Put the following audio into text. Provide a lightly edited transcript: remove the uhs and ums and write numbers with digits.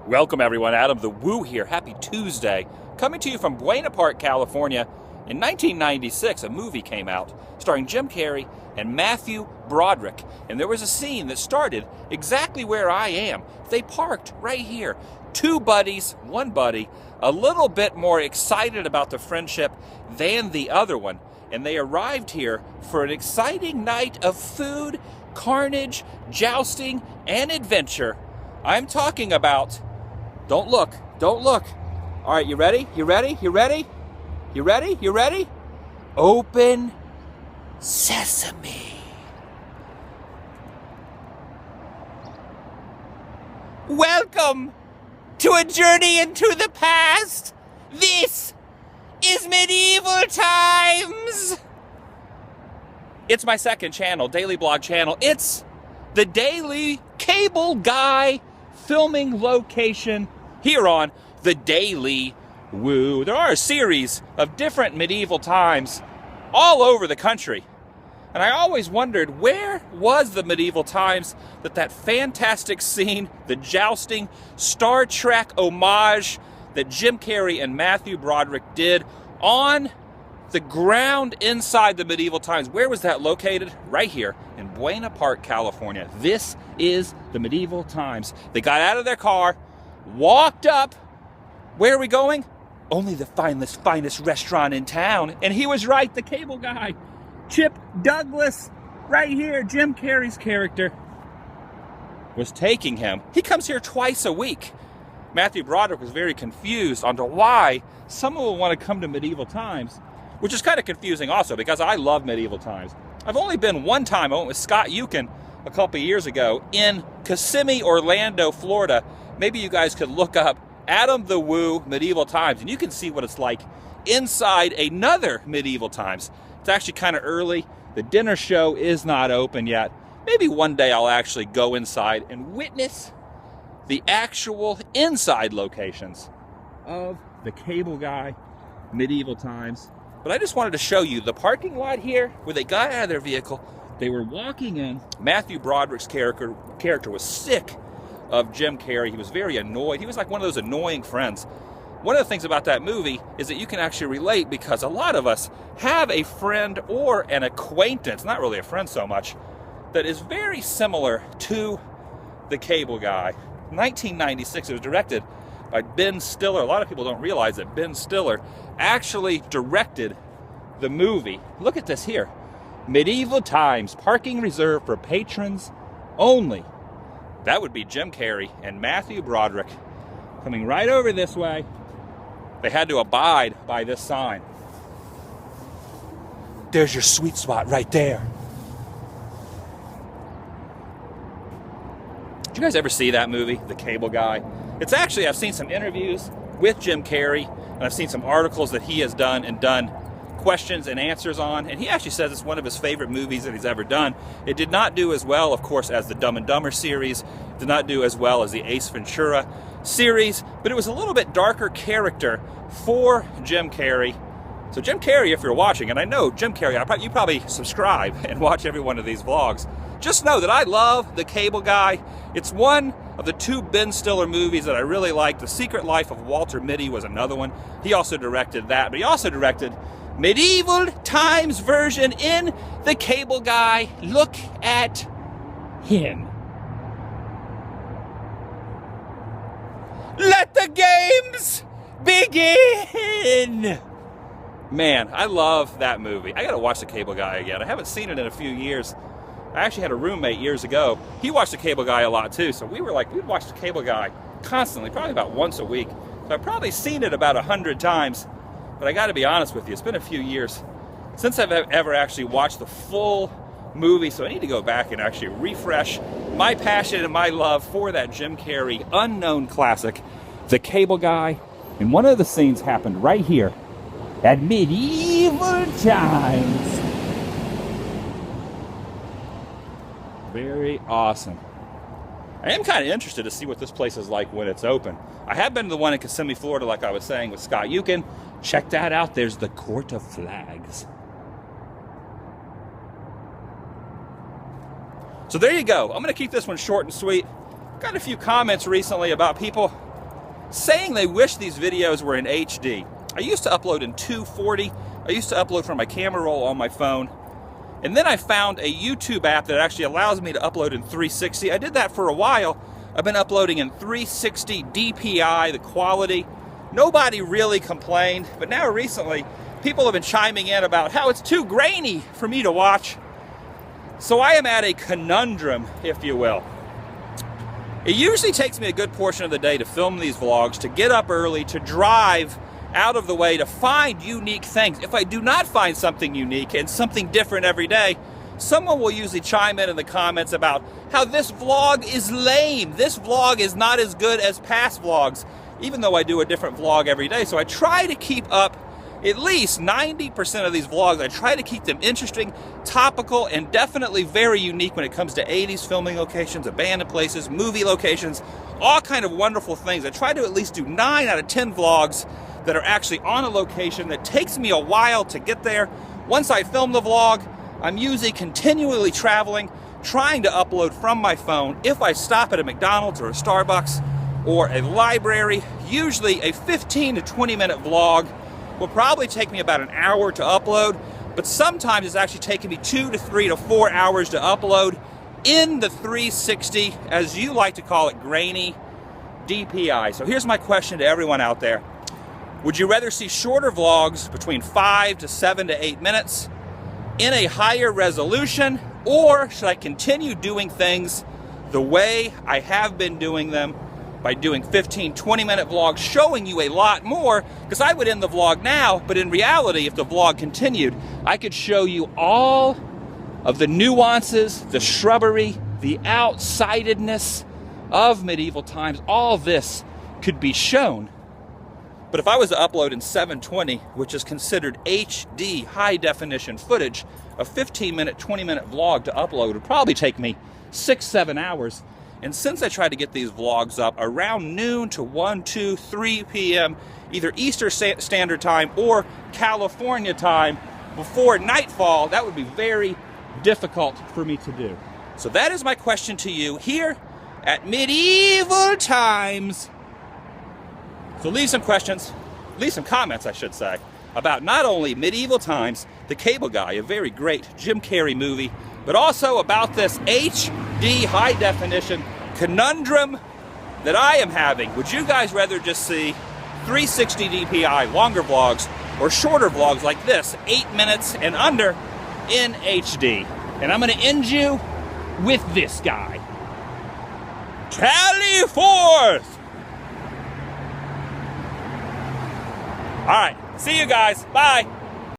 Welcome everyone, Adam the Woo here. Happy Tuesday. Coming to you from Buena Park, California. In 1996, a movie came out starring Jim Carrey and Matthew Broderick. And there was a scene that started exactly where I am. They parked right here. Two buddies, one buddy, a little bit more excited about the friendship than the other one. And they arrived here for an exciting night of food, carnage, jousting, and adventure. I'm talking about... Don't look. Don't look. All right, you ready? You ready? You ready? You ready? You ready? Open sesame. Welcome to a journey into the past. This is medieval times. It's my second channel, daily blog channel. It's the Daily Cable Guy filming location here on TheDailyWoo. There are a series of different medieval times all over the country. And I always wondered, where was the medieval times that fantastic scene, the jousting Star Trek homage that Jim Carrey and Matthew Broderick did on the ground inside the medieval times? Where was that located? Right here in Buena Park, California. This is the medieval times. They got out of their car, walked up. Where are we going? Only the finest restaurant in town. And he was right, the cable guy. Chip Douglas, right here, Jim Carrey's character, was taking him. He comes here twice a week. Matthew Broderick was very confused onto why someone would want to come to medieval times, which is kind of confusing also because I love medieval times. I've only been one time. I went with Scott Yukin a couple years ago in Kissimmee, Orlando, Florida. Maybe you guys could look up Adam the Woo Medieval Times, and you can see what it's like inside another medieval times. It's actually kind of early. The dinner show is not open yet. Maybe one day I'll actually go inside and witness the actual inside locations of the Cable Guy Medieval Times. But I just wanted to show you the parking lot here where they got out of their vehicle. They were walking in. Matthew Broderick's character was sick of Jim Carrey. He was very annoyed. He was like one of those annoying friends. One of the things about that movie is that you can actually relate because a lot of us have a friend or an acquaintance, not really a friend so much, that is very similar to the Cable Guy. 1996, it was directed by Ben Stiller. A lot of people don't realize that Ben Stiller actually directed the movie. Look at this here. Medieval Times, parking reserved for patrons only. That would be Jim Carrey and Matthew Broderick coming right over this way. They had to abide by this sign. There's your sweet spot right there. Did you guys ever see that movie, The Cable Guy? It's actually, I've seen some interviews with Jim Carrey, and I've seen some articles that he has done and done questions and answers on, and he actually says it's one of his favorite movies that he's ever done. It did not do as well, of course, as the Dumb and Dumber series. It did not do as well as the Ace Ventura series, but it was a little bit darker character for Jim Carrey. So Jim Carrey, if you're watching, and I know Jim Carrey, you probably subscribe and watch every one of these vlogs, just know that I love The Cable Guy. It's one of the two Ben Stiller movies that I really like. The Secret Life of Walter Mitty was another one. He also directed that, but he also directed Medieval Times version in The Cable Guy. Look at him. Let the games begin! Man, I love that movie. I gotta watch The Cable Guy again. I haven't seen it in a few years. I actually had a roommate years ago. He watched The Cable Guy a lot too, so we'd watch The Cable Guy constantly, probably about once a week. So I've probably seen it about 100 times, but I gotta be honest with you, it's been a few years since I've ever actually watched the full movie, so I need to go back and actually refresh my passion and my love for that Jim Carrey unknown classic, The Cable Guy. And one of the scenes happened right here at Medieval Times. Very awesome. I am kind of interested to see what this place is like when it's open. I have been to the one in Kissimmee, Florida, like I was saying, with Scott Yukin. Check that out. There's the Court of Flags. So there you go. I'm going to keep this one short and sweet. Got a few comments recently about people saying they wish these videos were in HD. I used to upload in 240. I used to upload from my camera roll on my phone. And then I found a YouTube app that actually allows me to upload in 360. I did that for a while. I've been uploading in 360 DPI, the quality. Nobody really complained, but now recently, people have been chiming in about how it's too grainy for me to watch. So I am at a conundrum, if you will. It usually takes me a good portion of the day to film these vlogs, to get up early, to drive out of the way, to find unique things. If I do not find something unique and something different every day, someone will usually chime in the comments about how this vlog is lame. This vlog is not as good as past vlogs, even though I do a different vlog every day. So I try to keep up at least 90% of these vlogs. I try to keep them interesting, topical, and definitely very unique when it comes to 80s filming locations, abandoned places, movie locations, all kind of wonderful things. I try to at least do 9 out of 10 vlogs that are actually on a location that takes me a while to get there. Once I film the vlog, I'm usually continually traveling, trying to upload from my phone. If I stop at a McDonald's or a Starbucks or a library, usually a 15 to 20 minute vlog will probably take me about an hour to upload, but sometimes it's actually taking me 2 to 3 to 4 hours to upload in the 360, as you like to call it, grainy DPI. So here's my question to everyone out there. Would you rather see shorter vlogs between 5 to 7 to 8 minutes in a higher resolution, or should I continue doing things the way I have been doing them by doing 15, 20-minute vlogs showing you a lot more? Because I would end the vlog now, but in reality, if the vlog continued, I could show you all of the nuances, the shrubbery, the outsidedness of medieval times. All this could be shown. But if I was to upload in 720, which is considered HD, high definition footage, a 15-minute, 20-minute vlog to upload would probably take me 6-7 hours. And since I try to get these vlogs up around noon to 1, 2, 3 p.m., either Eastern Standard Time or California time, before nightfall, that would be very difficult for me to do. So that is my question to you here at Medieval Times. So leave some questions, leave some comments, I should say, about not only Medieval Times, The Cable Guy, a very great Jim Carrey movie, but also about this HD high definition conundrum that I am having. Would you guys rather just see 360 DPI longer vlogs or shorter vlogs like this, 8 minutes and under in HD? And I'm going to end you with this guy. Tally forth! All right, see you guys. Bye.